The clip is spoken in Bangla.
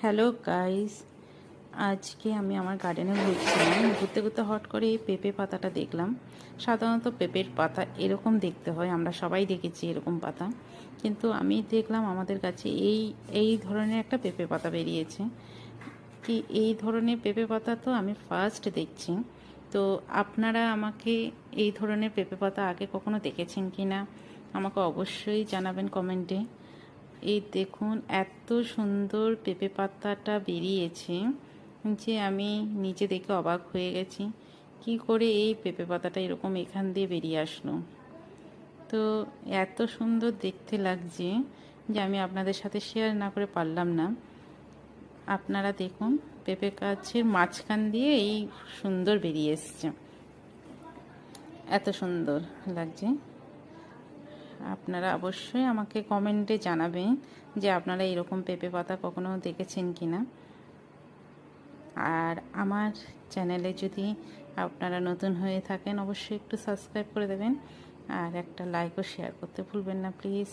হ্যালো গাইস, আজকে আমি আমার গার্ডেনে ঘুরছিলাম। ঘুরতে ঘুরতে হট করে এই পেঁপে পাতাটা দেখলাম। সাধারণত পেঁপের পাতা এরকম দেখতে হয়, আমরা সবাই দেখেছি এরকম পাতা, কিন্তু আমি দেখলাম আমাদের কাছে এই ধরনের একটা পেঁপে পাতা বেরিয়েছে। কি এই ধরনের পেঁপে পাতা তো আমি ফার্স্ট দেখছি। তো আপনারা আমাকে এই ধরনের পেঁপে পাতা আগে কখনো দেখেছেন কি না আমাকে অবশ্যই জানাবেন কমেন্টে। এই দেখুন, এত সুন্দর পেঁপে পাতাটা বেরিয়েছে যে আমি নিজে দেখে অবাক হয়ে গেছি, কি করে এই পেঁপে পাতাটা এরকম এখান দিয়ে বেরিয়ে আসলো। তো এত সুন্দর দেখতে লাগছে যে আমি আপনাদের সাথে শেয়ার না করে পারলাম না। আপনারা দেখুন, পেঁপে গাছের মাঝখান দিয়ে এই সুন্দর বেরিয়ে এসছে, এত সুন্দর লাগছে। আপনারা অবশ্যই আমাকে কমেন্টে জানাবেন যে আপনারা এরকম পেঁপে পাতা কখনো দেখেছেন কি না। আর আমার চ্যানেলে যদি আপনারা নতুন হয়ে থাকেন অবশ্যই একটু সাবস্ক্রাইব করে দেবেন, আর একটা লাইক ও শেয়ার করতে ভুলবেন না প্লিজ।